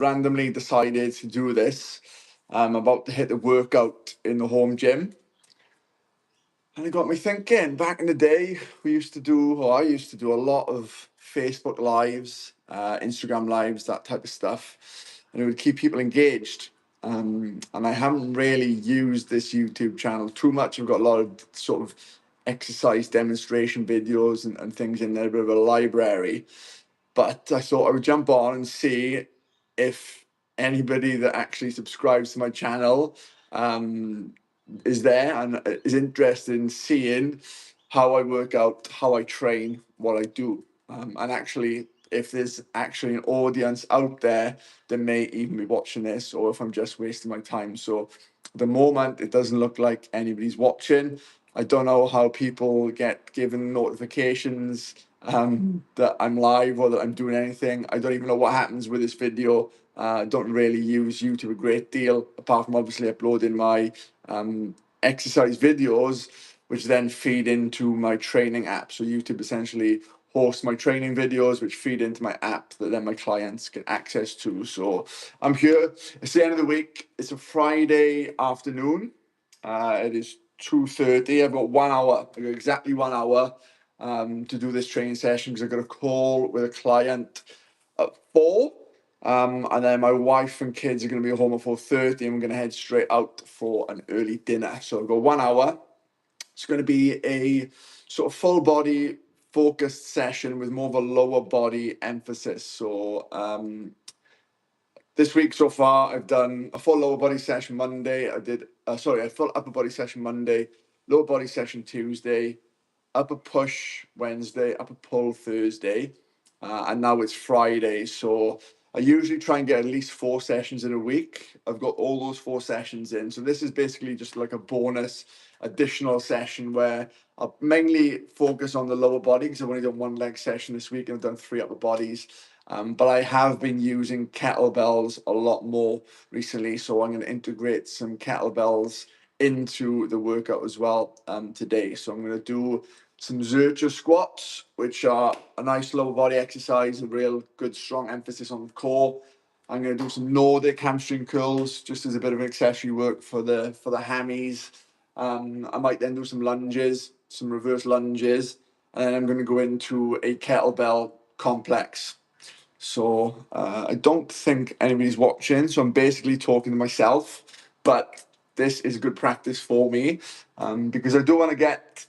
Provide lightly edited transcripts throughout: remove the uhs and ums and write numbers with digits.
randomly decided to do this. I'm about to hit the workout in the home gym. And it got me thinking, back in the day, I used to do a lot of Facebook lives, Instagram lives, that type of stuff. And it would keep people engaged. And I haven't really used this YouTube channel too much. I've got a lot of sort of exercise demonstration videos and things in there, a bit of a library. But I thought I would jump on and see if anybody that actually subscribes to my channel is there and is interested in seeing how I work out, how I train, what I do. And actually, if there's actually an audience out there that may even be watching this, or if I'm just wasting my time. So at the moment, it doesn't look like anybody's watching. I don't know how people get given notifications that I'm live or that I'm doing anything. I don't even know what happens with this video. I don't really use YouTube a great deal, apart from obviously uploading my exercise videos, which then feed into my training app. So YouTube essentially hosts my training videos, which feed into my app that then my clients get access to. So I'm here. It's the end of the week. It's a Friday afternoon. It is 2:30. I've got 1 hour. I've got exactly 1 hour to do this training session because I've got a call with a client at 4. And then my wife and kids are going to be home at 4:30, and we're going to head straight out for an early dinner. So I've got 1 hour. It's going to be a sort of full body focused session with more of a lower body emphasis. So this week so far, I've done a full lower body session Monday. A full upper body session Monday, lower body session Tuesday, upper push Wednesday, upper pull Thursday, and now it's Friday. So I usually try and get at least 4 sessions in a week. I've got all those 4 sessions in. So this is basically just like a bonus additional session where I'll mainly focus on the lower body because I've only done 1 leg session this week and I've done 3 upper bodies. But I have been using kettlebells a lot more recently. So I'm going to integrate some kettlebells into the workout as well today. So I'm going to do some Zercher squats, which are a nice lower body exercise, a real good strong emphasis on the core. I'm going to do some Nordic hamstring curls just as a bit of accessory work for the hammies. I might then do some lunges, some reverse lunges, and then I'm going to go into a kettlebell complex. So I don't think anybody's watching, so I'm basically talking to myself, but this is good practice for me because I do want to get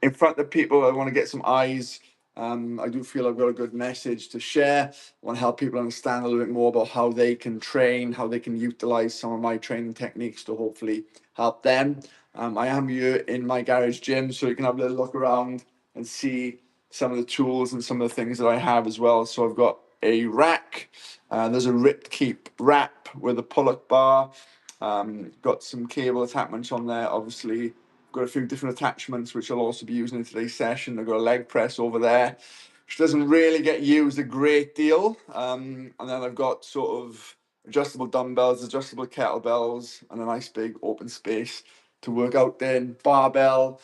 in front of people. I want to get some eyes. I do feel I've got a good message to share. I want to help people understand a little bit more about how they can train, how they can utilize some of my training techniques to hopefully help them. I am here in my garage gym, so you can have a little look around and see some of the tools and some of the things that I have as well. So I've got a rack. There's a Ripkeep wrap with a pull-up bar. Got some cable attachments on there, obviously. Got a few different attachments which I'll also be using in today's session. I've got a leg press over there, which doesn't really get used a great deal. And then I've got sort of adjustable dumbbells, adjustable kettlebells, and a nice big open space to work out in. Barbell,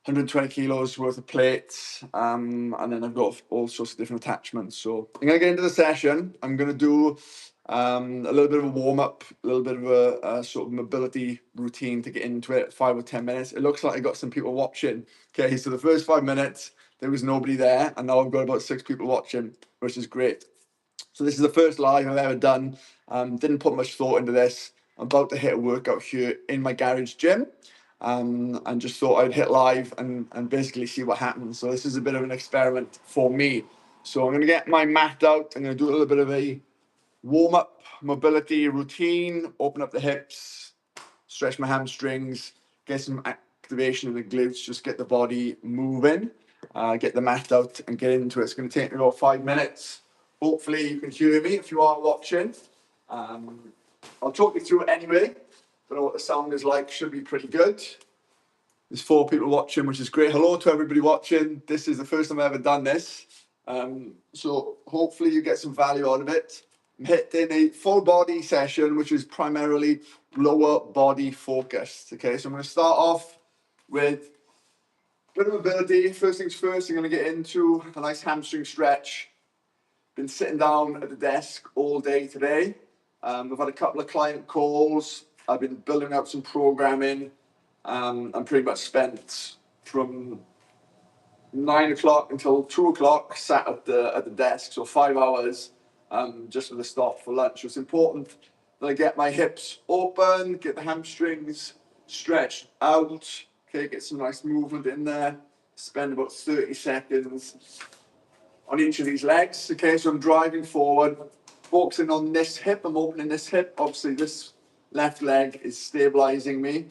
120 kilos worth of plates, and then I've got all sorts of different attachments. So I'm going to get into the session. I'm going to do a little bit of a warm-up, a little bit of a sort of mobility routine to get into it, 5 or 10 minutes. It looks like I got some people watching. Okay, so the first 5 minutes, there was nobody there, and now I've got about 6 people watching, which is great. So this is the first live I've ever done. Didn't put much thought into this. I'm about to hit a workout here in my garage gym. And just thought I'd hit live and basically see what happens. So this is a bit of an experiment for me. So I'm going to get my mat out. I'm going to do a little bit of a warm-up mobility routine, open up the hips, stretch my hamstrings, get some activation in the glutes, just get the body moving, get the mat out and get into it. It's going to take me about 5 minutes. Hopefully you can hear me if you are watching. I'll talk you through it anyway. Don't know what the sound is like, should be pretty good. There's 4 people watching, which is great. Hello to everybody watching. This is the first time I've ever done this. So hopefully you get some value out of it. I'm hitting a full body session, which is primarily lower body focused. Okay, so I'm going to start off with a bit of mobility. First things first, I'm going to get into a nice hamstring stretch. Been sitting down at the desk all day today. I've had a couple of client calls. I've been building up some programming. I'm pretty much spent from 9 o'clock until 2 o'clock sat at the desk, so 5 hours, just with a stop for lunch. So it's important that I get my hips open, get the hamstrings stretched out, okay, get some nice movement in there. Spend about 30 seconds on each of these legs. Okay, so I'm driving forward, focusing on this hip. I'm opening this hip. Obviously, this left leg is stabilizing me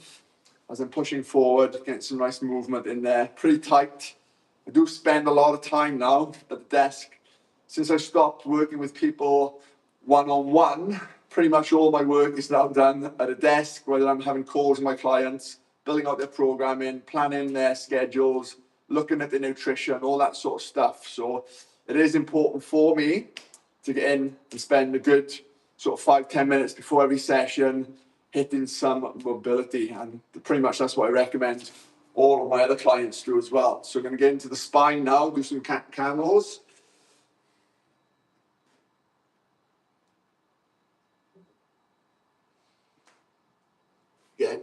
as I'm pushing forward, getting some nice movement in there. Pretty tight. I do spend a lot of time now at the desk. Since I stopped working with people one-on-one, pretty much all my work is now done at a desk, whether I'm having calls with my clients, building out their programming, planning their schedules, looking at their nutrition, all that sort of stuff. So it is important for me to get in and spend a good sort of 5-10 minutes before every session hitting some mobility, and pretty much that's what I recommend all of my other clients do as well. So I'm going to get into the spine now, do some camels.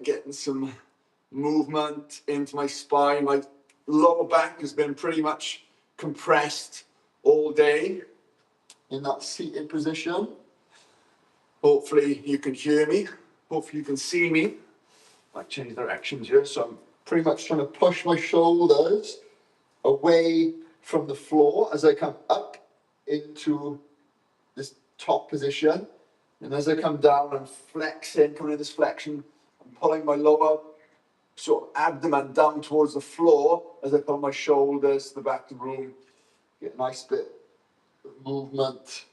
Getting some movement into my spine. My lower back has been pretty much compressed all day in that seated position. Hopefully you can hear me. Hopefully you can see me. I might change directions here. So I'm pretty much trying to push my shoulders away from the floor as I come up into this top position. And as I come down, I'm flexing, coming in this flexion. I'm pulling my lower sort of abdomen down towards the floor as I pull my shoulders to the back of the room. Get a nice bit of movement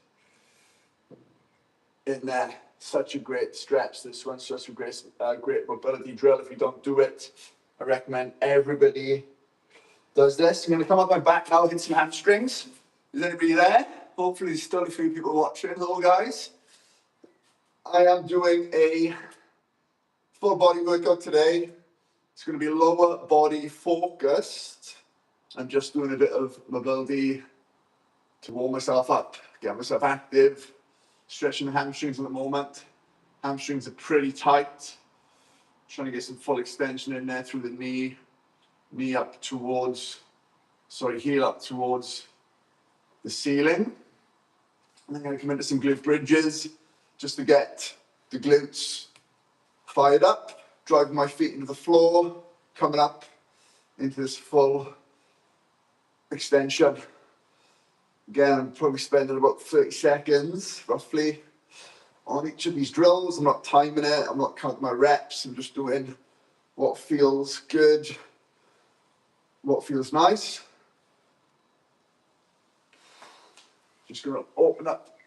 in there. Such a great stretch, this one. Such a great mobility drill. If you don't do it, I recommend everybody does this. I'm going to come up my back now, hit some hamstrings. Is anybody there? Hopefully there's still a few people watching. Hello guys. I am doing a full body workout today. It's going to be lower body focused. I'm just doing a bit of mobility to warm myself up, get myself active, stretching the hamstrings at the moment. Hamstrings are pretty tight. Trying to get some full extension in there through the knee up towards, heel up towards the ceiling. And I'm going to come into some glute bridges just to get the glutes fired up, driving my feet into the floor, coming up into this full extension. Again, I'm probably spending about 30 seconds, roughly, on each of these drills. I'm not timing it, I'm not counting my reps, I'm just doing what feels good, what feels nice. Just gonna open up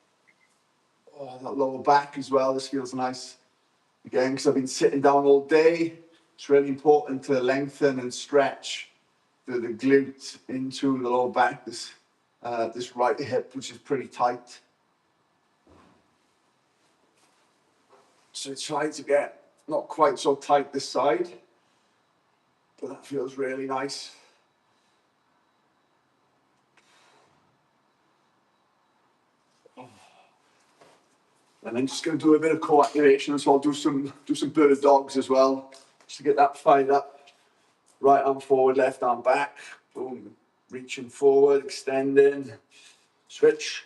that lower back as well. This feels nice. Again, because I've been sitting down all day, it's really important to lengthen and stretch the glute into the lower back, this right hip, which is pretty tight. So try to get not quite so tight this side, but that feels really nice. And then just going to do a bit of core activation, so I'll do some bird dogs as well, just to get that fired up. Right arm forward, left arm back. Boom. Reaching forward, extending. Switch.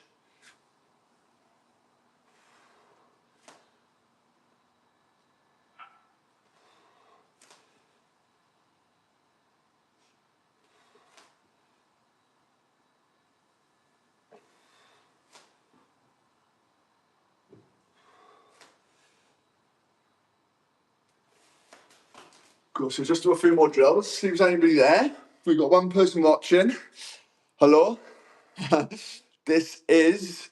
Cool, so just do a few more drills, see if there's anybody there. We've got one person watching. Hello. This is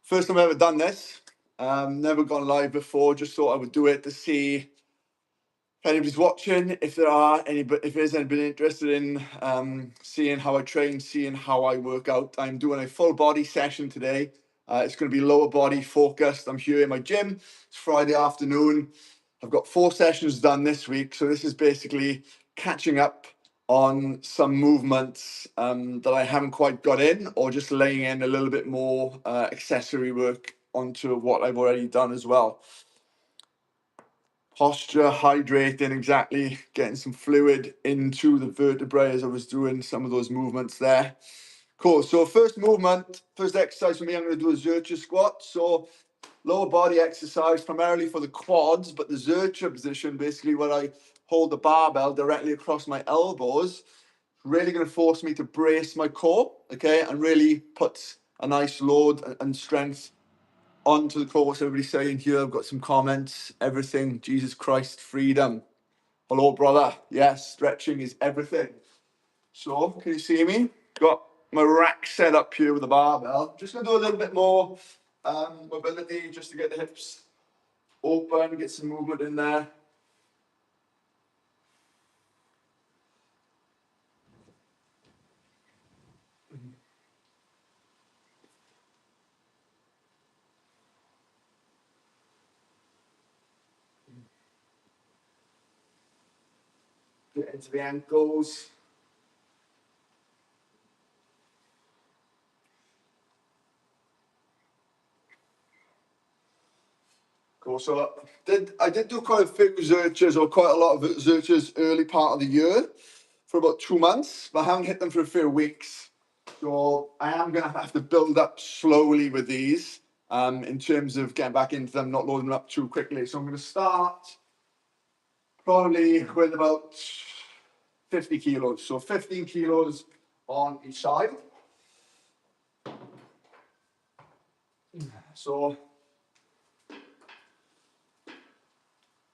first time I've ever done this. Never gone live before, just thought I would do it to see if anybody's watching, if there's anybody interested in seeing how I train, seeing how I work out. I'm doing a full body session today. It's going to be lower body focused. I'm here in my gym. It's Friday afternoon. I've got 4 sessions done this week, so this is basically catching up on some movements that I haven't quite got in, or just laying in a little bit more accessory work onto what I've already done as well. Posture, hydrating, exactly, getting some fluid into the vertebrae as I was doing some of those movements there. Cool, so first exercise for me, I'm going to do a Zercher squat. So lower body exercise primarily for the quads, but the Zercher position, basically where I hold the barbell directly across my elbows, really going to force me to brace my core, okay, and really put a nice load and strength onto the core. What's everybody saying here? I've got some comments. Everything, Jesus Christ, freedom. Hello, brother. Yes, stretching is everything. So, can you see me? Got my rack set up here with the barbell. Just going to do a little bit more mobility just to get the hips open, get some movement in there. Get into the ankles. Cool. So I did do quite a few Zerchers, or quite a lot of Zerchers early part of the year for about 2 months, but I haven't hit them for a few weeks. So I am going to have to build up slowly with these in terms of getting back into them, not loading them up too quickly. So I'm going to start probably with about 50 kilos. So 15 kilos on each side. So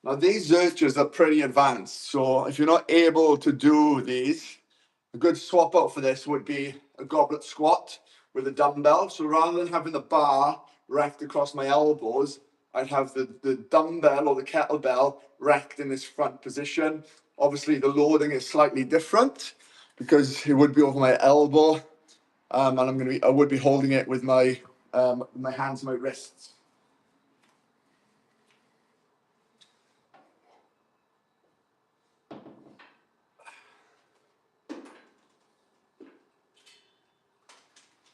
now these Zerchers are pretty advanced. So if you're not able to do these, a good swap out for this would be a goblet squat with a dumbbell. So rather than having the bar racked across my elbows, I'd have the dumbbell or the kettlebell racked in this front position. Obviously, the loading is slightly different because it would be over my elbow, and I would be holding it with my hands and my wrists.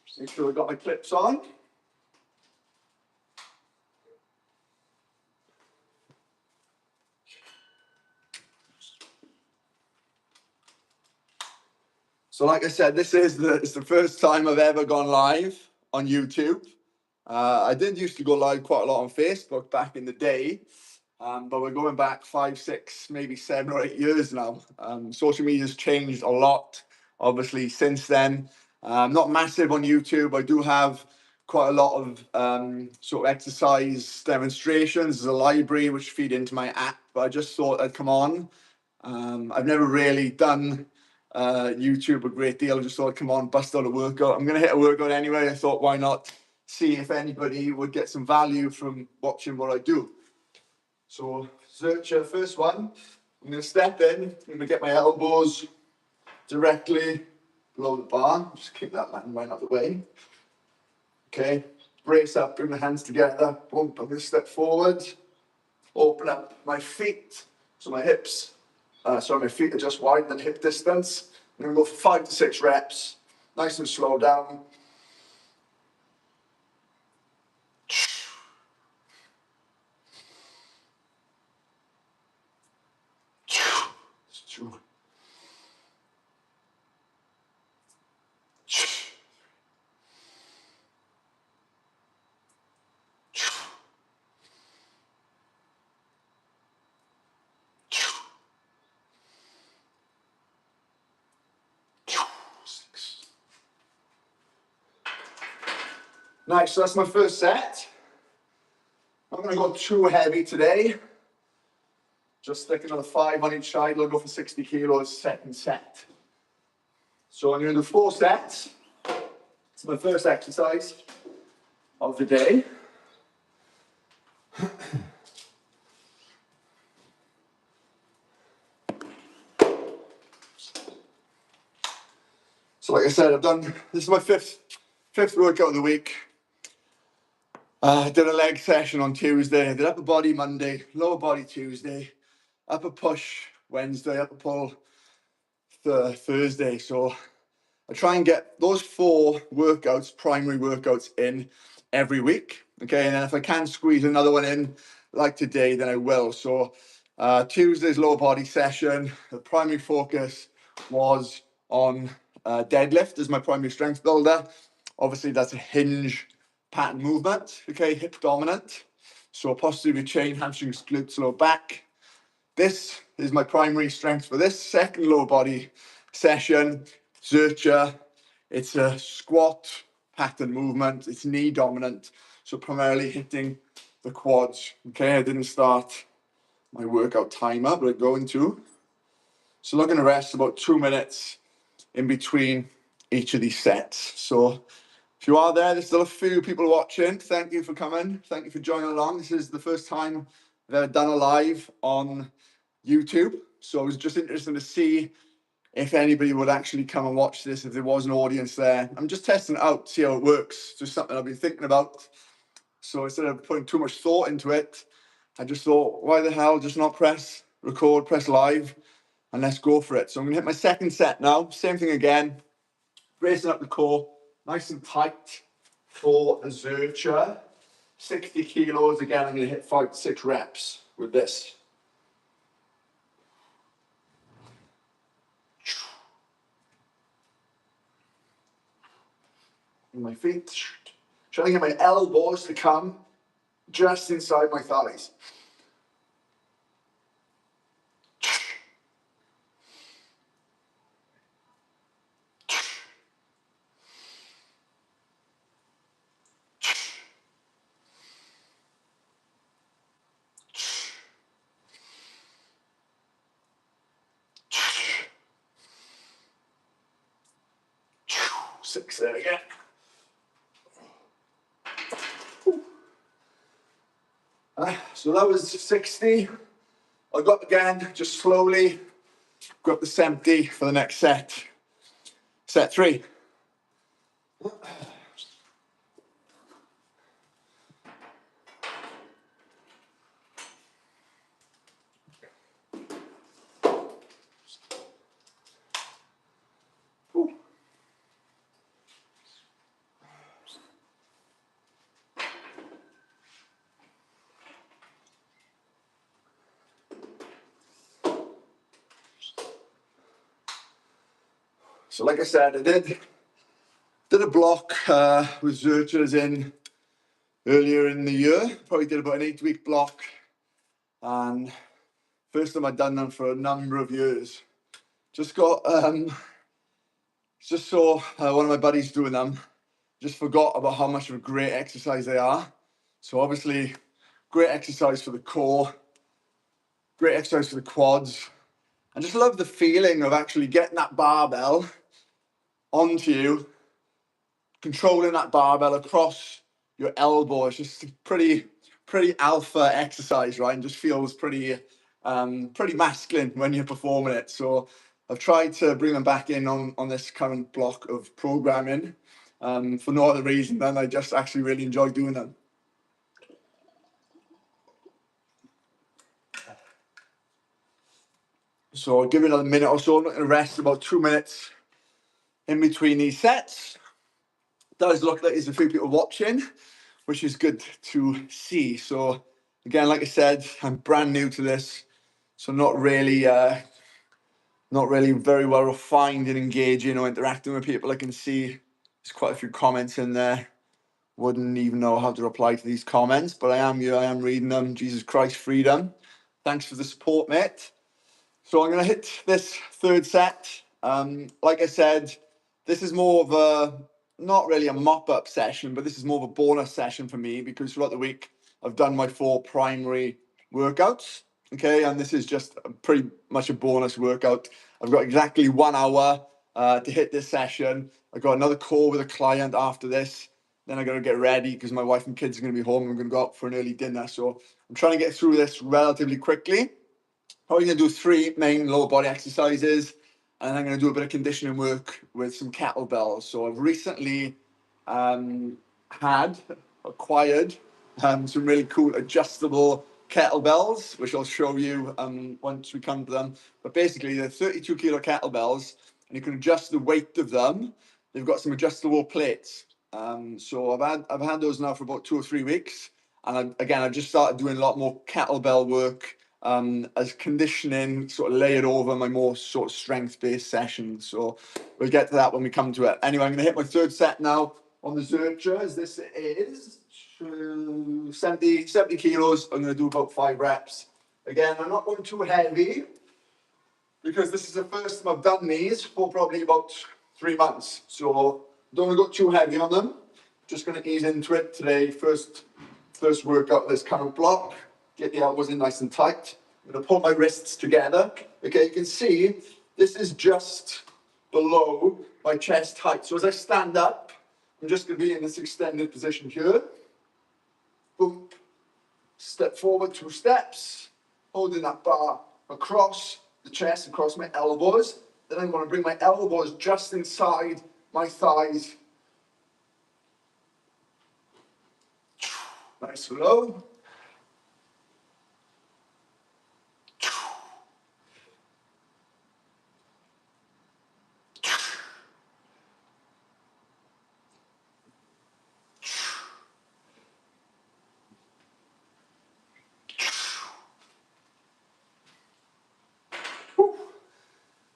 Just make sure I got my clips on. So like I said, it's the first time I've ever gone live on YouTube. I did used to go live quite a lot on Facebook back in the day, but we're going back 5, 6, maybe 7 or 8 years now. Social media's changed a lot, obviously, since then. Not massive on YouTube. I do have quite a lot of sort of exercise demonstrations. There's a library which feed into my app, but I just thought I'd come on. I've never really done YouTube a great deal. I just thought, come on, bust out a workout. I'm going to hit a workout anyway. I thought, why not see if anybody would get some value from watching what I do. So, Zercher, first one. I'm going to step in. I'm going to get my elbows directly below the bar. Just kick that landmine out of the way. Okay, brace up, bring the hands together. Boom, I'm going to step forward. Open up my feet, so my hips. My feet are just wide than hip distance. I'm going to go for 5 to 6 reps, nice and slow down. Nice, so that's my first set. I'm going to go too heavy today. Just stick another 5 on each side. I'll go for 60 kilos second set. So I'm going to do 4 sets. It's my first exercise of the day. So like I said, this is my fifth workout of the week. I did a leg session on Tuesday. I did upper body Monday, lower body Tuesday, upper push Wednesday, upper pull Thursday. So I try and get those 4 workouts, primary workouts, in every week. Okay, and then if I can squeeze another one in, like today, then I will. So Tuesday's lower body session, the primary focus was on deadlift as my primary strength builder. Obviously, that's a hinge pattern movement. Okay, hip dominant. So posterior chain, hamstrings, glutes, lower back. This is my primary strength for this second lower body session. Zercher. It's a squat pattern movement. It's knee dominant, so primarily hitting the quads. Okay, I didn't start my workout timer, but I'm going to. So I'm going to rest about 2 minutes in between each of these sets. So if you are there, there's still a few people watching. Thank you for coming. Thank you for joining along. This is the first time I've ever done a live on YouTube. So I was just interested to see if anybody would actually come and watch this, if there was an audience there. I'm just testing it out, see how it works. Just something I've been thinking about. So instead of putting too much thought into it, I just thought, why the hell just not press record, press live, and let's go for it. So I'm gonna hit my second set now. Same thing again, bracing up the core, nice and tight for a Zercher. 60 kilos, again, I'm gonna hit 5 to 6 reps with this. My feet, trying to get my elbows to come just inside my thighs. Six there again. So that was 60. I'll go up again, just slowly go up to 70 for the next set. Set 3. So like I said, I did a block with Zerchers in earlier in the year. Probably did about an 8-week block. And first time I'd done them for a number of years. Just got, just saw one of my buddies doing them. Just forgot about how much of a great exercise they are. So obviously, great exercise for the core, great exercise for the quads. I just love the feeling of actually getting that barbell onto you, controlling that barbell across your elbow. It's just a pretty alpha exercise, right? And just feels pretty masculine when you're performing it. So I've tried to bring them back in on this current block of programming for no other reason than I just actually really enjoy doing them. So I'll give it another minute or so. I'm not going to rest about 2 minutes in between these sets. It does look like there's a few people watching, which is good to see. So again, like I said, I'm brand new to this, so not really very well refined in engaging or interacting with people. I can see there's quite a few comments in there. Wouldn't even know how to reply to these comments, but I am here, I am reading them. Jesus Christ, freedom. Thanks for the support, mate. So I'm going to hit this third set. Like I said, this is more of a, not really a mop-up session, but this is more of a bonus session for me because throughout the week, I've done my 4 primary workouts, okay? And this is just pretty much a bonus workout. I've got exactly 1 hour to hit this session. I've got another call with a client after this. Then I got to get ready because my wife and kids are going to be home and we're going to go out for an early dinner. So I'm trying to get through this relatively quickly. Probably going to do 3 main lower body exercises, and I'm going to do a bit of conditioning work with some kettlebells. So I've recently acquired some really cool adjustable kettlebells, which I'll show you once we come to them. But basically, they're 32 kilo kettlebells, and you can adjust the weight of them. They've got some adjustable plates. So I've had those now for about 2 or 3 weeks, and I've just started doing a lot more kettlebell work as conditioning, sort of layered over my more sort of strength-based sessions. So we'll get to that when we come to it. Anyway, I'm going to hit my third set now on the Zercher, as this is 70 kilos. I'm going to do about 5 reps. Again, I'm not going too heavy because this is the first time I've done these for probably about 3 months. So don't want to go too heavy on them. Just going to ease into it today. First workout of this current block. Get the elbows in nice and tight. I'm going to pull my wrists together. Okay, you can see this is just below my chest height. So as I stand up, I'm just going to be in this extended position here. Boom. Step forward 2 steps. Holding that bar across the chest, across my elbows. Then I'm going to bring my elbows just inside my thighs. Nice and low.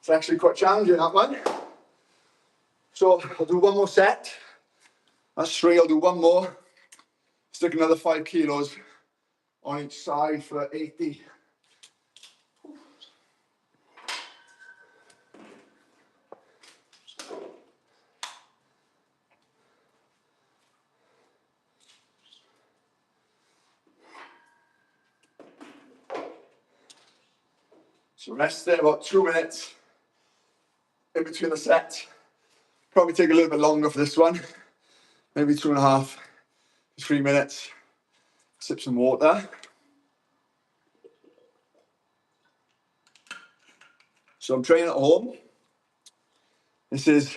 It's actually quite challenging, that one. So I'll do 1 more set. That's 3, I'll do 1 more. Stick another 5 kilos on each side for 80. So rest there about 2 minutes in between the sets. Probably take a little bit longer for this one. Maybe 2.5 to 3 minutes. Sip some water. So I'm training at home. This is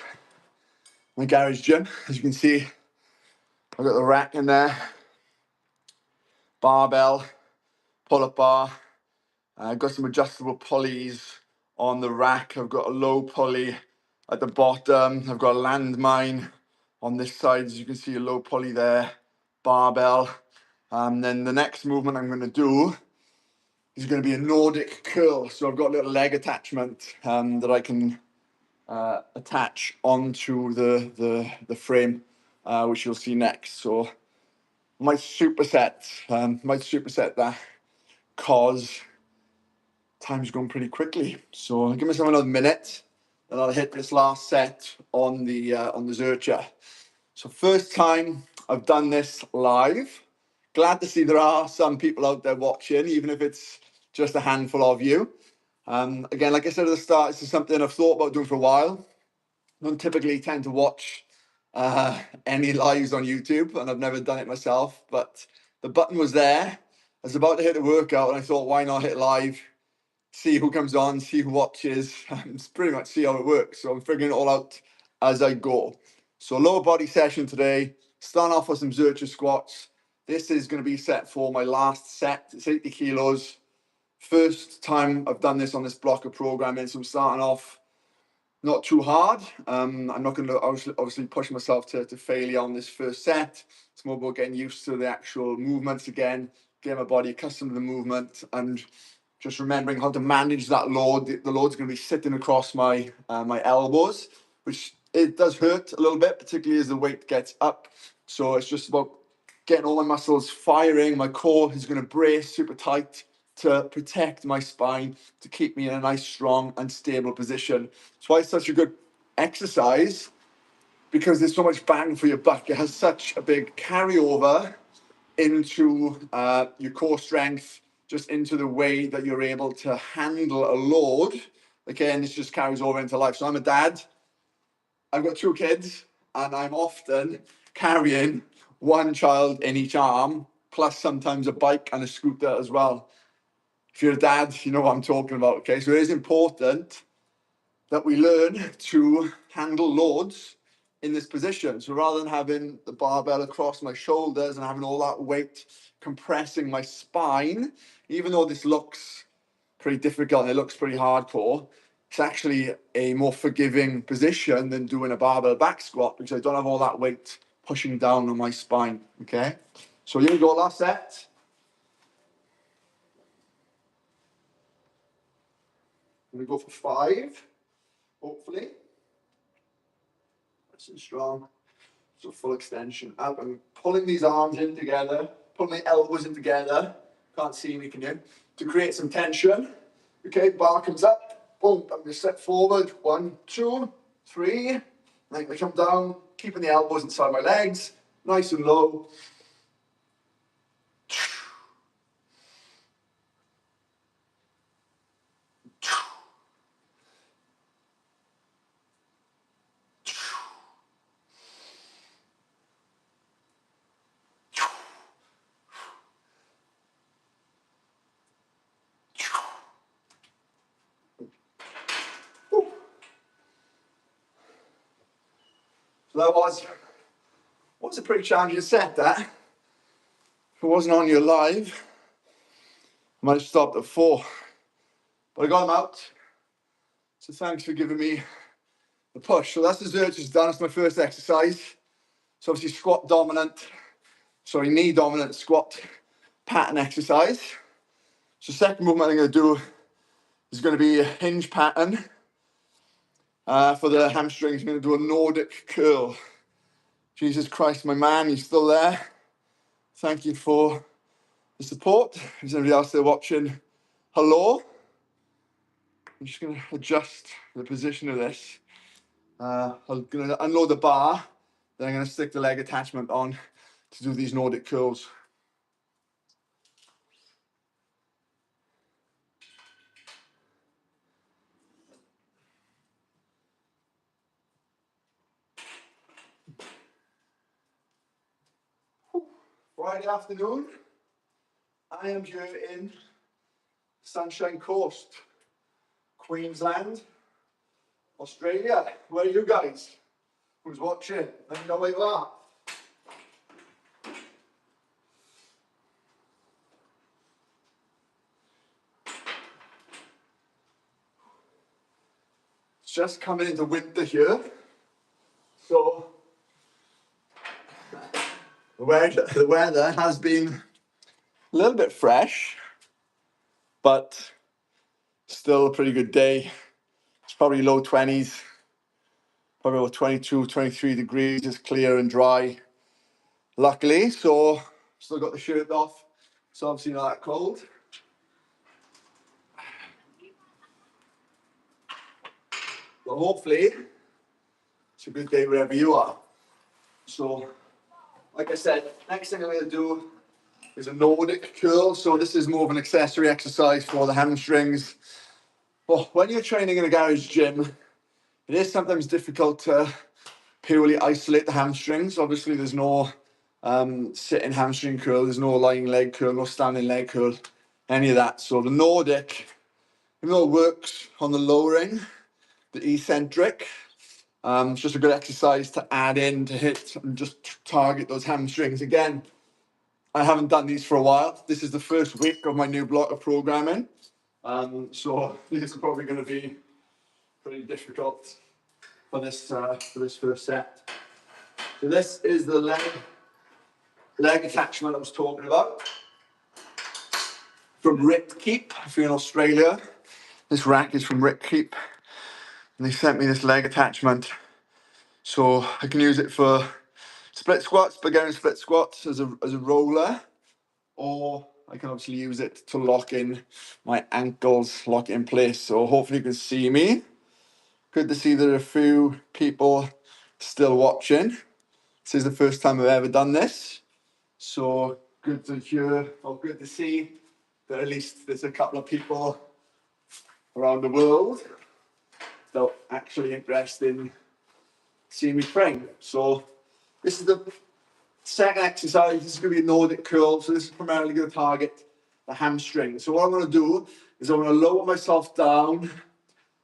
my garage gym. As you can see, I've got the rack in there. Barbell, pull-up bar. I've got some adjustable pulleys on the rack. I've got a low pulley at the bottom. I've got a landmine on this side. As you can see, a low pulley there. Barbell. Then the next movement I'm going to do is going to be a Nordic curl. So I've got a little leg attachment that I can attach onto the frame, which you'll see next. So might superset that, cause time's going pretty quickly. So I'll give myself another minute, and I'll hit this last set on the Zercher. So first time I've done this live. Glad to see there are some people out there watching, even if it's just a handful of you. Again, like I said at the start, this is something I've thought about doing for a while. I don't typically tend to watch any lives on YouTube, and I've never done it myself, but the button was there. I was about to hit the workout, and I thought, why not hit live? See who comes on, see who watches, and pretty much see how it works. So I'm figuring it all out as I go. So lower body session today, starting off with some Zercher squats. This is going to be set for my last set. It's 80 kilos. First time I've done this on this block of programming, so I'm starting off not too hard. I'm not going to obviously push myself to failure on this first set. It's more about getting used to the actual movements again, getting my body accustomed to the movement, and just remembering how to manage that load. The load's going to be sitting across my my elbows, which it does hurt a little bit, particularly as the weight gets up. So it's just about getting all my muscles firing. My core is going to brace super tight to protect my spine, to keep me in a nice, strong and stable position. That's why it's such a good exercise, because there's so much bang for your buck. It has such a big carryover into your core strength, just into the way that you're able to handle a load. Again, this just carries over into life. So I'm a dad. I've got 2 kids, and I'm often carrying 1 child in each arm, plus sometimes a bike and a scooter as well. If you're a dad, you know what I'm talking about, okay? So it is important that we learn to handle loads in this position. So rather than having the barbell across my shoulders and having all that weight compressing my spine, even though this looks pretty difficult and it looks pretty hardcore, it's actually a more forgiving position than doing a barbell back squat because I don't have all that weight pushing down on my spine, okay? So here we go, last set. I'm gonna go for 5, hopefully. Nice and strong. So full extension up. I'm pulling these arms in together, pulling my elbows in together. Can't see me, can you? To create some tension. Okay, bar comes up. Boom, I'm gonna step forward. 1, 2, 3. Then I'm gonna come down, keeping the elbows inside my legs. Nice and low. So that was a pretty challenging set, that. If it wasn't on your live, I might have stopped at 4. But I got them out. So thanks for giving me the push. So that's the Zerches done. It's my first exercise. So obviously knee dominant squat pattern exercise. So second movement I'm going to do is going to be a hinge pattern. For the hamstrings, I'm going to do a Nordic curl. Jesus Christ, my man, you still there? Thank you for the support. If there's anybody else there watching, hello. I'm just going to adjust the position of this. I'm going to unload the bar, then I'm going to stick the leg attachment on to do these Nordic curls. Friday afternoon, I am here in Sunshine Coast, Queensland, Australia. Where are you guys? Who's watching? Let me know where you are. It's just coming into winter here, so the weather has been a little bit fresh, but still a pretty good day. It's probably low 20s, probably about 22, 23 degrees, just clear and dry. Luckily, so still got the shirt off, so obviously not that cold. But hopefully, it's a good day wherever you are. So, like I said, next thing I'm going to do is a Nordic curl. So this is more of an accessory exercise for the hamstrings. Well, when you're training in a garage gym, it is sometimes difficult to purely isolate the hamstrings. Obviously, there's no sitting hamstring curl, there's no lying leg curl, no standing leg curl, any of that. So the Nordic, even though it works on the lowering, the eccentric, it's just a good exercise to add in to hit and just target those hamstrings. Again, I haven't done these for a while. This is the first week of my new block of programming. So this is probably going to be pretty difficult for this first set. So this is the leg attachment I was talking about. From Ripped Keep, if you're in Australia. This rack is from Ripped Keep. And they sent me this leg attachment. So I can use it for split squats, beginner split squats as a roller. Or I can obviously use it to lock in my ankles, lock it in place. So hopefully you can see me. Good to see there are a few people still watching. This is the first time I've ever done this. So good to hear, or good to see that at least there's a couple of people around the world that are actually interested in seeing me train. So this is the second exercise. This is going to be a Nordic curl. So this is primarily going to target the hamstring. So what I'm going to do is I'm going to lower myself down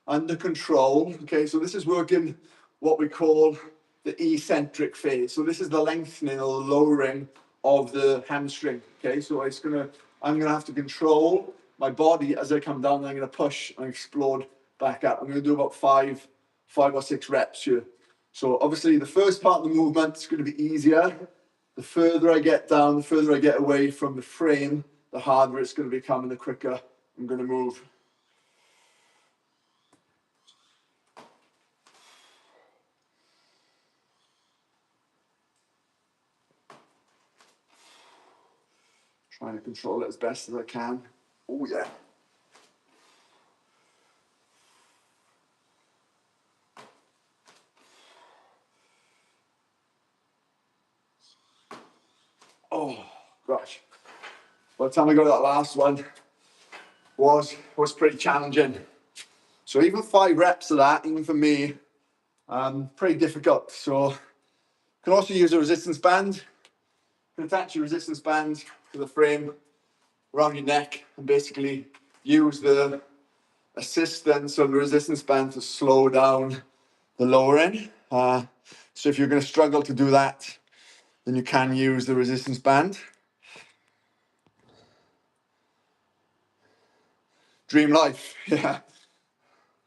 under control. Okay, so this is working what we call the eccentric phase. So this is the lengthening or the lowering of the hamstring. Okay, so I'm gonna have to control my body as I come down, and I'm gonna push and explode back up. I'm gonna do about five or six reps here. So obviously the first part of the movement is gonna be easier. The further I get down, the further I get away from the frame, the harder it's gonna become and the quicker I'm gonna move. Trying to control it as best as I can. Oh yeah. Oh gosh. By the time I got to that last one, was pretty challenging. So even 5 reps of that, even for me, pretty difficult. So you can also use a resistance band. You can attach your resistance band to the frame around your neck and basically use the assistance of the resistance band to slow down the lowering. So if you're going to struggle to do that, then you can use the resistance band. Dream life, yeah.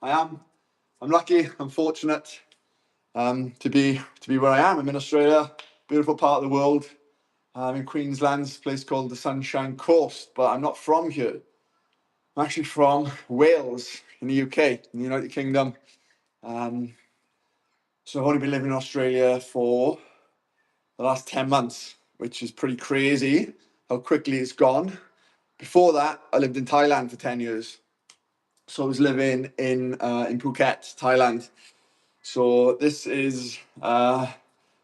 I'm lucky, I'm fortunate to be where I am. I'm in Australia, beautiful part of the world. I'm in Queensland, a place called the Sunshine Coast, but I'm not from here. I'm actually from Wales in the UK, in the United Kingdom. So I've only been living in Australia for the last 10 months, which is pretty crazy how quickly it's gone. Before that, I lived in Thailand for 10 years. So I was living in Phuket, Thailand. So this is a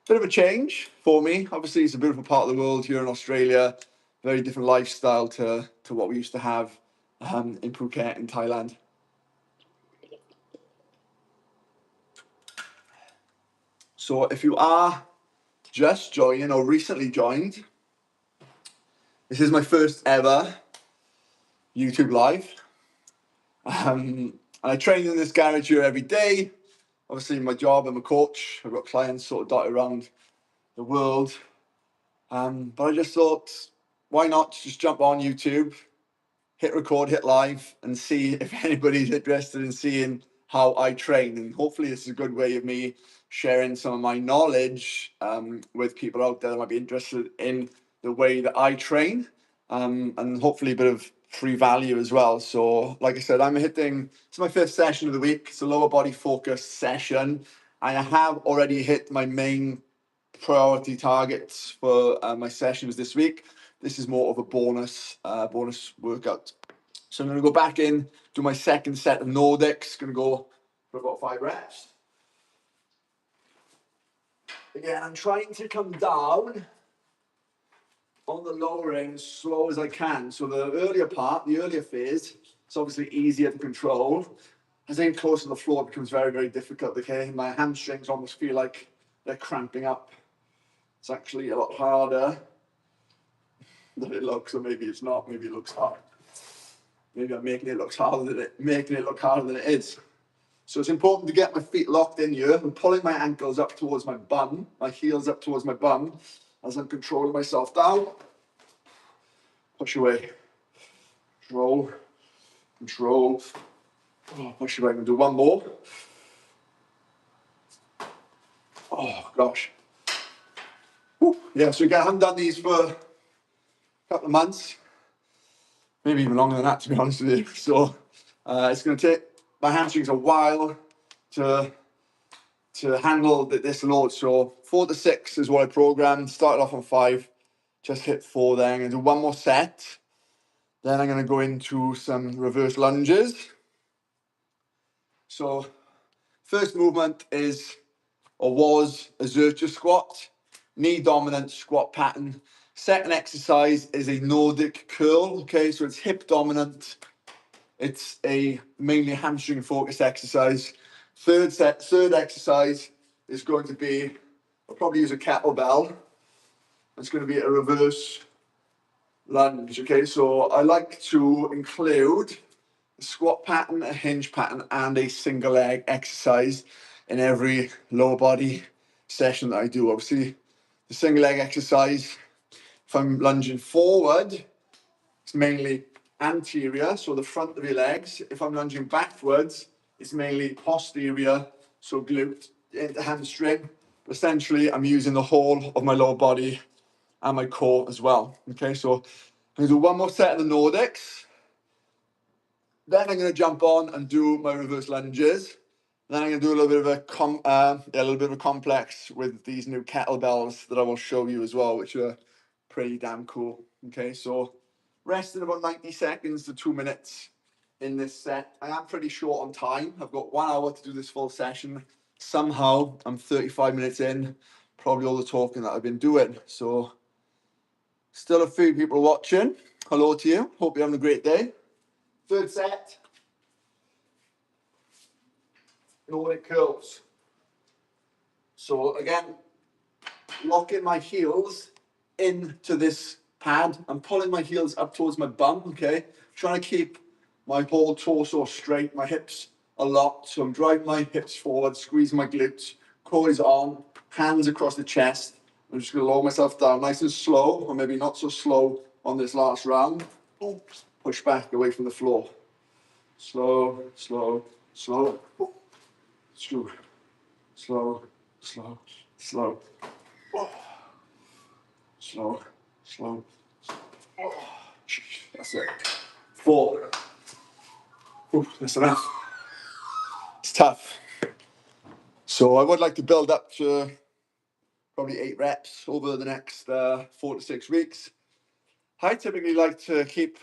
bit of a change for me. Obviously, it's a beautiful part of the world here in Australia. Very different lifestyle to what we used to have in Phuket in Thailand. So if you are just joining or recently joined, this is my first ever YouTube live. And I train in this garage here every day. Obviously, my job, I'm a coach. I've got clients sort of dotted around the world. But I just thought, why not just jump on YouTube, hit record, hit live, and see if anybody's interested in seeing how I train. And hopefully this is a good way of me sharing some of my knowledge with people out there that might be interested in the way that I train, and hopefully a bit of free value as well. So like I said, it's my 5th session of the week. It's a lower body focused session. I have already hit my main priority targets for my sessions this week. This is more of a bonus workout. So I'm going to go back in, do my second set of Nordics. Going to go for about 5 reps. Again, I'm trying to come down on the lower end as slow as I can. So the earlier phase, it's obviously easier to control. As I get close to the floor, it becomes very, very difficult. Okay, my hamstrings almost feel like they're cramping up. It's actually a lot harder than it looks, or maybe it's not. Maybe it looks hard. Maybe I'm making it look harder than it is. So it's important to get my feet locked in here. I'm pulling my ankles up towards my bum, my heels up towards my bum, as I'm controlling myself down. Push away. Control. Oh, push away. I'm gonna do one more. Oh gosh. Whew. Yeah, so again, I haven't done these for a couple of months, maybe even longer than that, to be honest with you. So it's going to take my hamstrings a while to handle this load. So 4 to 6 is what I programmed. Started off on 5, just hit 4 there. I'm going to do one more set. Then I'm going to go into some reverse lunges. So first movement was a Zercher squat, knee dominant squat pattern. Second exercise is a Nordic curl. Okay, so it's hip dominant. It's a mainly hamstring focused exercise. Third exercise is going to be, I'll probably use a kettlebell. It's going to be a reverse lunge. Okay, so I like to include a squat pattern, a hinge pattern, and a single leg exercise in every lower body session that I do. Obviously, the single leg exercise, if I'm lunging forward, it's mainly anterior, so the front of your legs. If I'm lunging backwards, it's mainly posterior, so glute into hamstring. But essentially, I'm using the whole of my lower body and my core as well. Okay, so I'm going to do one more set of the Nordics. Then I'm going to jump on and do my reverse lunges. Then I'm going to do a little bit of a complex with these new kettlebells that I will show you as well, which are pretty damn cool. Okay, so resting about 90 seconds to 2 minutes in this set. I am pretty short on time. I've got 1 hour to do this full session. Somehow I'm 35 minutes in, probably all the talking that I've been doing. So still a few people watching. Hello to you. Hope you're having a great day. Third set. Nordic curls. So again, locking my heels into this pad. I'm pulling my heels up towards my bum, okay? Trying to keep my whole torso straight, my hips a lot. So I'm driving my hips forward, squeezing my glutes, core is on, hands across the chest. I'm just gonna lower myself down nice and slow, or maybe not so slow on this last round. Oops. Push back away from the floor. Slow, slow, slow. Slow, slow, slow, slow. Slow, slow. That's it. 4. Ooh, that's enough. It's tough. So I would like to build up to probably 8 reps over the next 4 to 6 weeks. I typically like to keep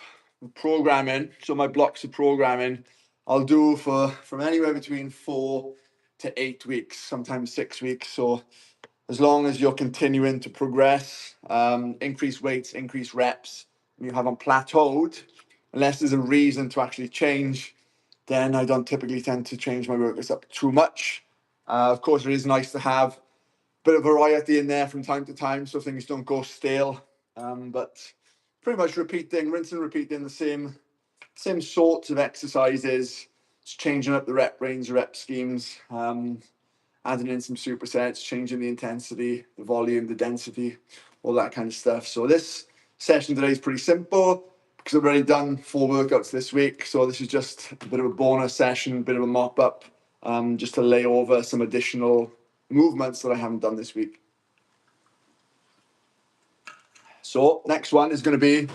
programming. So my blocks of programming, I'll do from anywhere between 4 to 8 weeks, sometimes 6 weeks. So as long as you're continuing to progress, increase weights, increase reps, and you haven't plateaued, unless there's a reason to actually change, then I don't typically tend to change my workouts up too much. Of course, it is nice to have a bit of variety in there from time to time so things don't go stale. But pretty much rinse and repeating the same sorts of exercises, just changing up the rep range, rep schemes, adding in some supersets, changing the intensity, the volume, the density, all that kind of stuff. So this session today is pretty simple because I've already done 4 workouts this week. So this is just a bit of a bonus session, a bit of a mop up, just to lay over some additional movements that I haven't done this week. So next one is going to be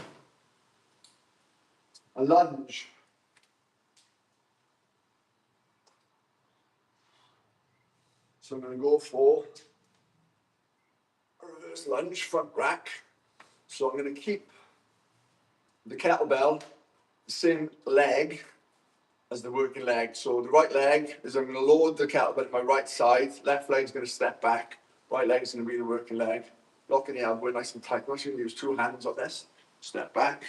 a lunge. So I'm going to go for a reverse lunge, front rack. So I'm going to keep the kettlebell the same leg as the working leg. So the right leg is I'm going to load the kettlebell to my right side, left leg is going to step back, right leg is going to be the working leg. Locking the elbow nice and tight. I'm actually going to use 2 hands on this. Step back.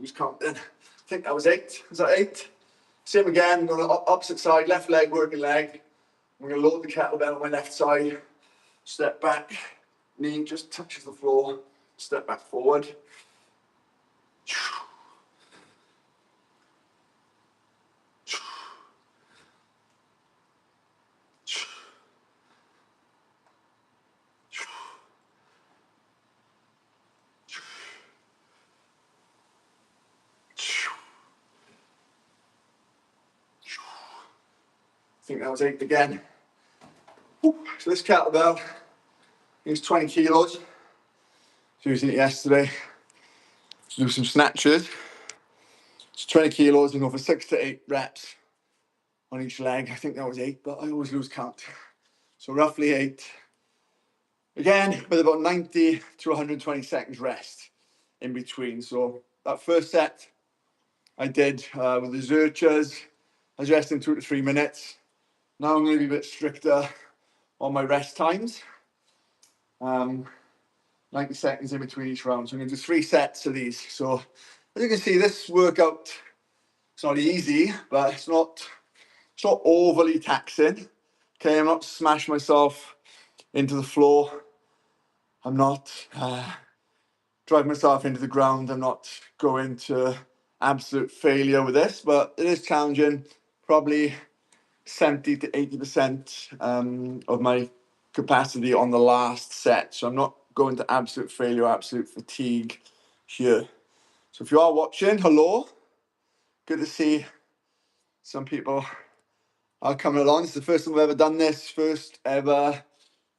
Who's counting? I think that was 8. Is that 8? Same again, on the opposite side, left leg, working leg. I'm going to load the kettlebell on my left side. Step back, knee just touches the floor. Step back forward. I think that was 8 again. So this kettlebell is 20 kilos. I was using it yesterday to do some snatches. It's 20 kilos and go for 6 to 8 reps on each leg. I think that was 8, but I always lose count. So roughly 8. Again, with about 90 to 120 seconds rest in between. So that first set I did with the Zerchers, I was resting 2 to 3 minutes. Now I'm going to be a bit stricter on my rest times. 90 seconds in between each round. So I'm going to do 3 sets of these. So as you can see, this workout It's not easy, but it's not overly taxing. Okay, I'm not smashing myself into the floor. I'm not driving myself into the ground. I'm not going to absolute failure with this, but it is challenging. Probably 70 to 80% of my capacity on the last set. So I'm not going to absolute failure, absolute fatigue here. So if you are watching, hello. Good to see some people are coming along. It's the first time I've ever done this, first ever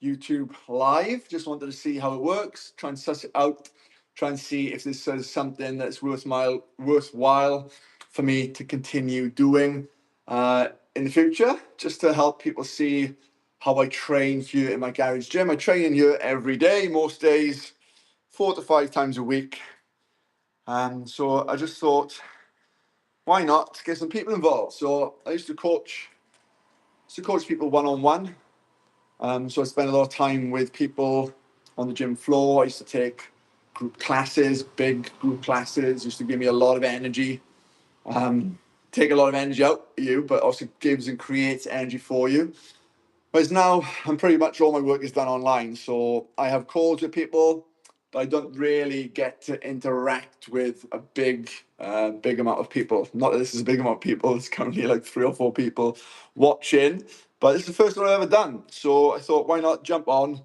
YouTube live. Just wanted to see how it works, try and suss it out, try and see if this is something that's worthwhile for me to continue doing in the future, just to help people see how I train here in my garage gym. I train in here every day, most days, 4 to 5 times a week. So I just thought, why not get some people involved? So I used to coach people one-on-one. So I spent a lot of time with people on the gym floor. I used to take group classes, big group classes. Used to give me a lot of energy. Take a lot of energy out of you, but also gives and creates energy for you. Whereas now, I'm pretty much all my work is done online. So I have calls with people, but I don't really get to interact with a big amount of people. Not that this is a big amount of people. It's currently like 3 or 4 people watching, but this is the first one I've ever done. So I thought, why not jump on,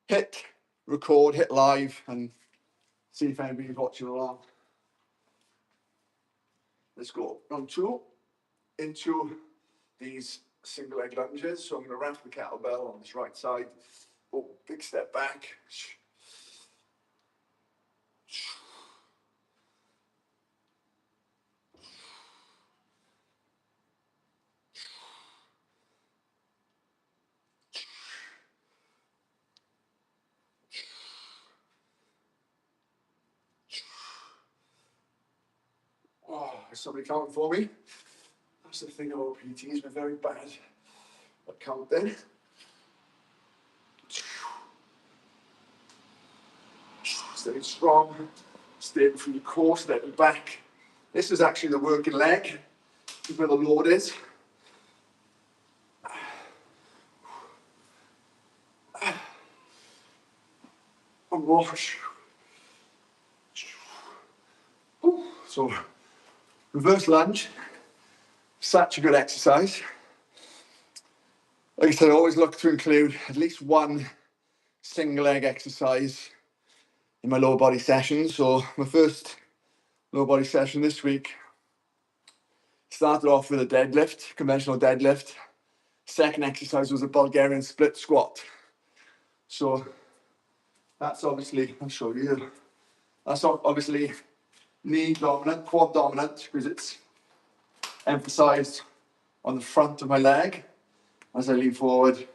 hit record, hit live, and see if anybody's watching along. Let's go. Round 2 into these single leg lunges. So I'm going to ramp the kettlebell on this right side. Oh, big step back. Oh, is somebody counting for me? That's the thing about PTs, we're very bad at counting. Stay strong, stay from your core, step back. This is actually the working leg, where the load is. One more. So, reverse lunge, such a good exercise. Like I said, I always look to include at least one single leg exercise in my lower body sessions. So my first lower body session this week started off with a deadlift, conventional deadlift. Second exercise was a Bulgarian split squat. So that's obviously, I'll show you. That's obviously knee dominant, quad dominant, because it's emphasized on the front of my leg as I lean forward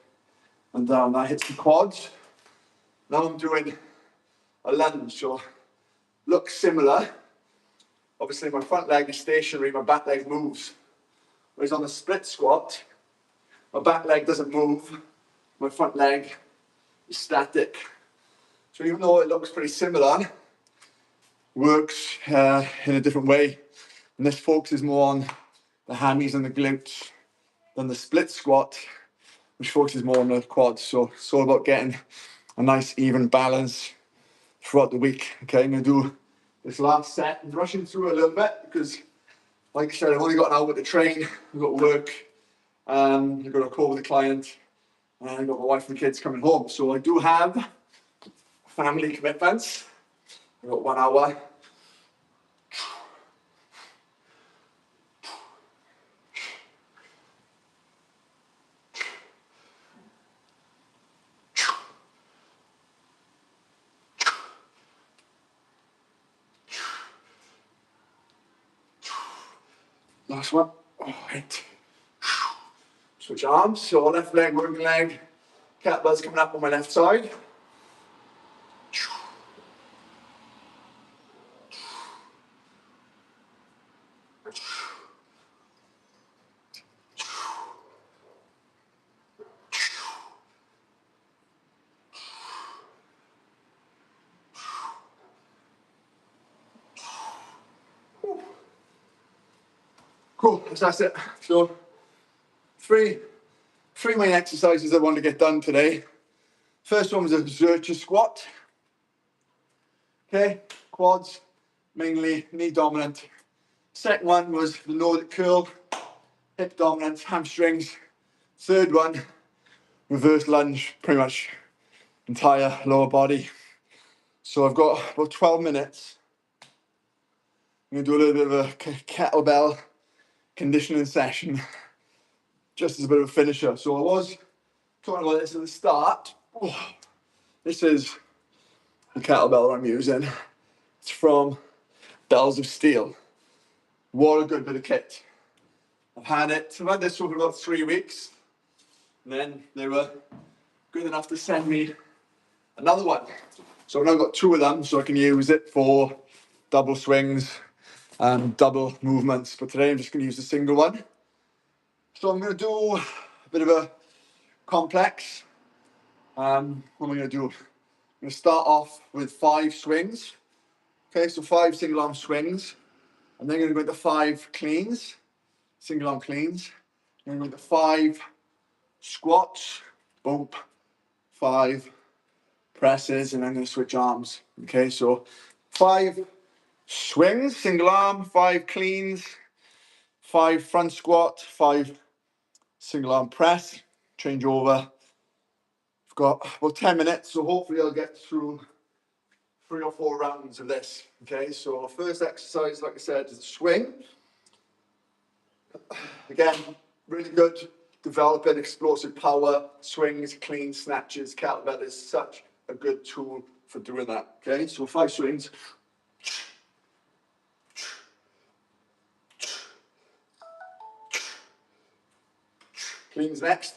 and down. That hits the quads. Now I'm doing a lunge, so looks similar. Obviously my front leg is stationary, my back leg moves. Whereas on the split squat, my back leg doesn't move, my front leg is static. So even though it looks pretty similar, works in a different way. And this focuses more on the hammies and the glutes than the split squat, which focuses more on the quads. So it's all about getting a nice even balance throughout the week. Okay, I'm gonna do this last set and rushing through a little bit because, like I said, I've only got an hour to train. I've got work, I've got a call with a client, and I've got my wife and kids coming home. So I do have family commitments. I've got 1 hour. Last one. All right. Switch arms. So left leg, working leg. Kettlebell's coming up on my left side. Cool, so that's it. So three main exercises I want to get done today. First one was a Zercher squat. Okay, quads, mainly knee dominant. Second one was the Nordic curl, hip dominant, hamstrings. Third one, reverse lunge, pretty much entire lower body. So I've got about 12 minutes. I'm gonna do a little bit of a kettlebell conditioning session, just as a bit of a finisher. So I was talking about this at the start. Oh, this is the kettlebell I'm using. It's from Bells of Steel. What a good bit of kit. I've had this for about 3 weeks. And then they were good enough to send me another one. So I've now got 2 of them, so I can use it for double swings and double movements. But today I'm just going to use the single one. So I'm going to do a bit of a complex. What am I going to do? I'm going to start off with 5 swings. Okay, so 5 single arm swings. And then I'm going to go into 5 cleans, single arm cleans. I'm going to go into 5 squats, boom, 5 presses, and I'm going to switch arms. Okay, so 5 swings, single arm, 5 cleans, 5 front squat, 5 single arm press, change over. I've got about 10 minutes, so hopefully I'll get through 3 or 4 rounds of this. Okay, so first exercise, like I said, is the swing. Again, really good, developing explosive power, swings, clean snatches. Kettlebell is such a good tool for doing that. Okay, so 5 swings. Cleans next.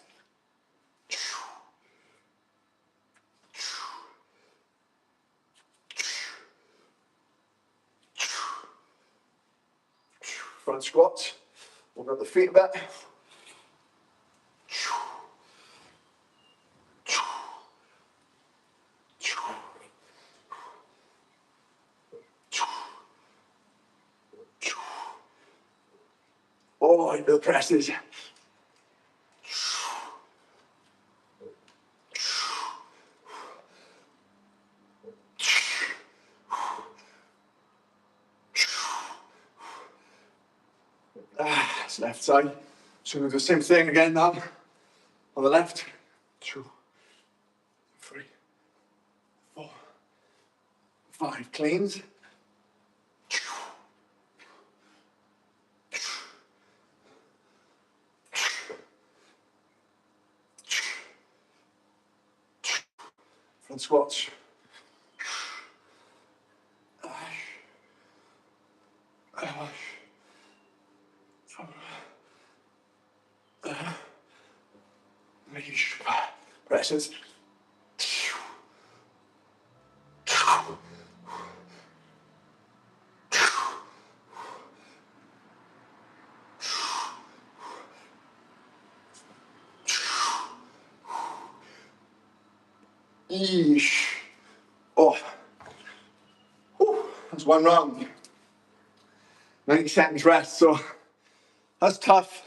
Front squats. Open up the feet a bit. Oh, into the presses. That's left side. So we're going to do the same thing again now. On the left. 2, 3, 4, 5. Cleans. Front squats. Presses. Eesh. Oh. Whew. That's 1 round. 90 seconds rest, so that's tough.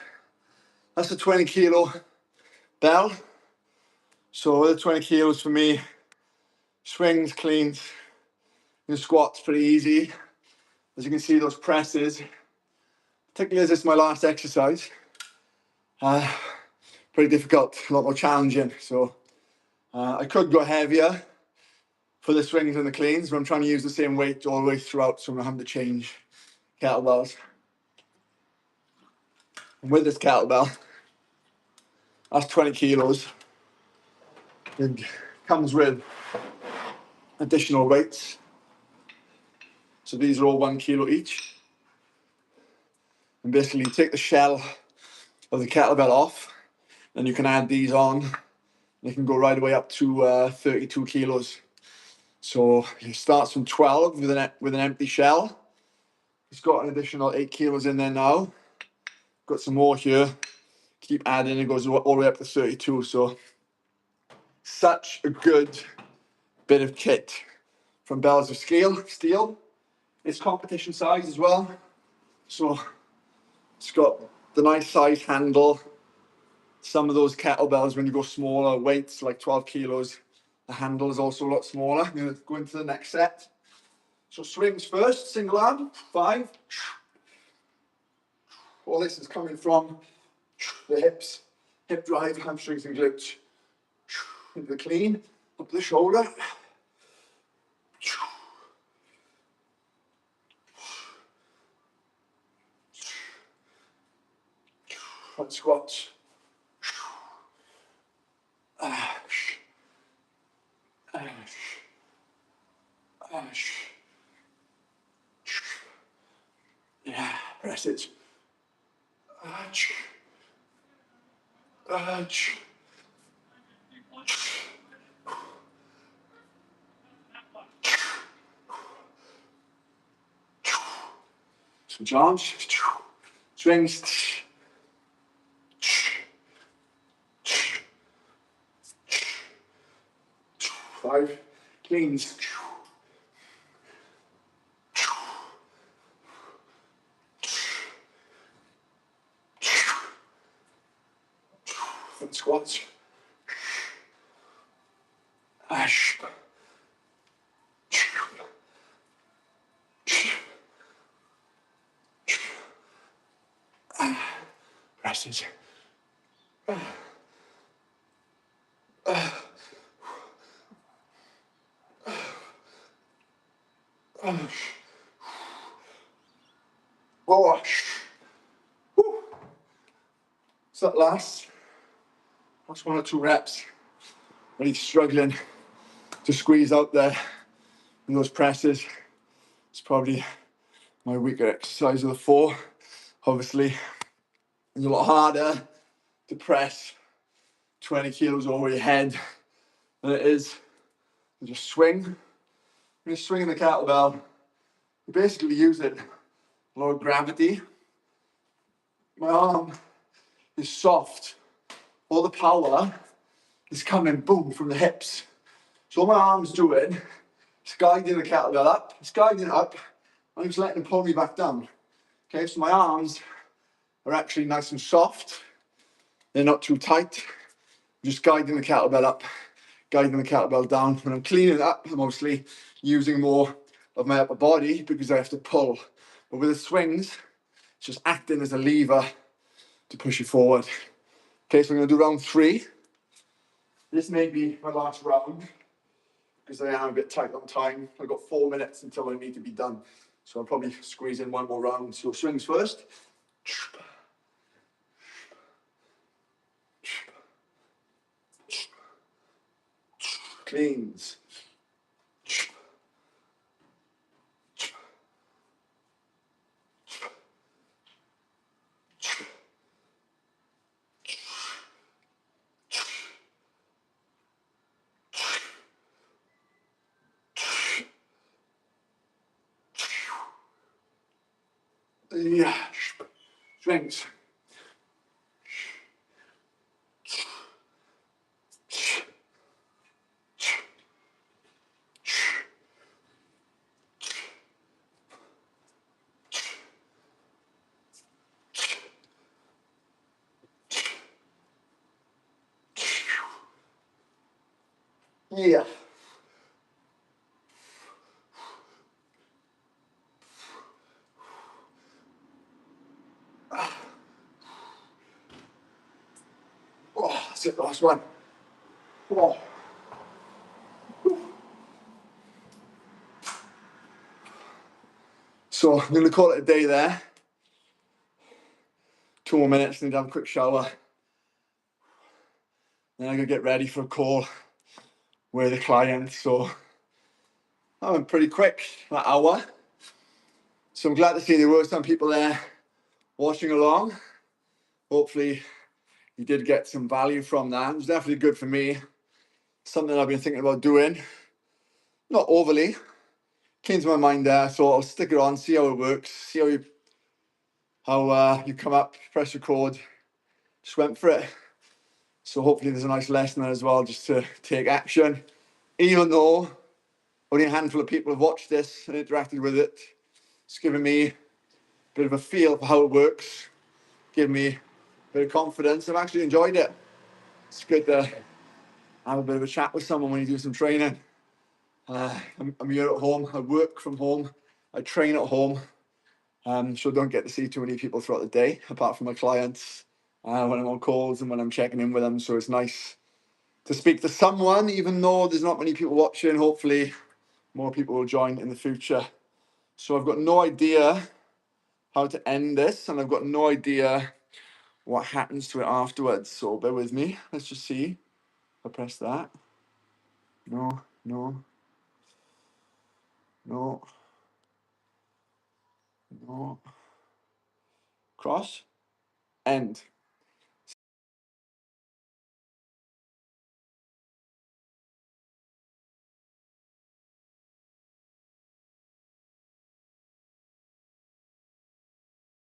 That's a 20 kilo bell. So the 20 kilos for me, swings, cleans, and squats pretty easy. As you can see, those presses, particularly as this is my last exercise, pretty difficult, a lot more challenging. So I could go heavier for the swings and the cleans, but I'm trying to use the same weight all the way throughout, so I'm not having to change kettlebells. And with this kettlebell, that's 20 kilos. It comes with additional weights. So these are all 1 kilo each. And basically you take the shell of the kettlebell off, then you can add these on. They can go right away up to 32 kilos. So it starts from 12 with an empty shell. It's got an additional 8 kilos in there now. Got some more here. Keep adding, it goes all the way up to 32. So such a good bit of kit from Bells of Steel. It's competition size as well. So It's got the nice size handle. Some of those kettlebells, when you go smaller weights, like 12 kilos, the handle is also a lot smaller. I'm going to go into the next set. So swings first, single arm, 5. All this is coming from the hips, hip drive, hamstrings and glutes. Into the clean, up the shoulder. Front squats. Yeah, press it. Switch arms. Swings. 5. Cleans. Front squats. Presses. Wash. So that last 1 or 2 reps. Really struggling to squeeze out there in those presses. It's probably my weaker exercise of the 4. Obviously, it's a lot harder to press 20 kilos over your head than it is to just swing. When you're swinging the kettlebell, you basically use it a lot of gravity. My arm is soft. All the power is coming, boom, from the hips. So all my arm's doing is guiding the kettlebell up. It's guiding it up. I'm just letting it pull me back down. Okay, so my arms are actually nice and soft. They're not too tight. I'm just guiding the kettlebell up, guiding the kettlebell down. When I'm cleaning it up, I'm obviously using more of my upper body because I have to pull. But with the swings, it's just acting as a lever to push you forward. Okay, so I'm going to do round 3. This may be my last round because I am a bit tight on time. I've got 4 minutes until I need to be done. So I'll probably squeeze in 1 more round. So swings first. Cleans. Yeah. Strength. Yeah. Oh, that's it, last one. Oh. So I'm going to call it a day there. 2 more minutes, need to have a quick shower. Then I'm going to get ready for a call with a client. So I went pretty quick, that hour. So I'm glad to see there were some people there watching along. Hopefully you did get some value from that. It was definitely good for me. Something I've been thinking about doing. Not overly. Came to my mind there, so I'll stick it on, see how it works, see how you come up, press record. Just went for it. So hopefully there's a nice lesson there as well, just to take action. Even though only a handful of people have watched this and interacted with it, it's given me a bit of a feel for how it works. give me a bit of confidence. I've actually enjoyed it. It's good to have a bit of a chat with someone when you do some training. I'm here at home. I work from home. I train at home. So I don't get to see too many people throughout the day, apart from my clients, when I'm on calls and when I'm checking in with them. So it's nice to speak to someone, even though there's not many people watching. Hopefully, more people will join in the future. So I've got no idea how to end this, and I've got no idea what happens to it afterwards. So bear with me. Let's just see. I press that. No, no, no, no. Cross. End.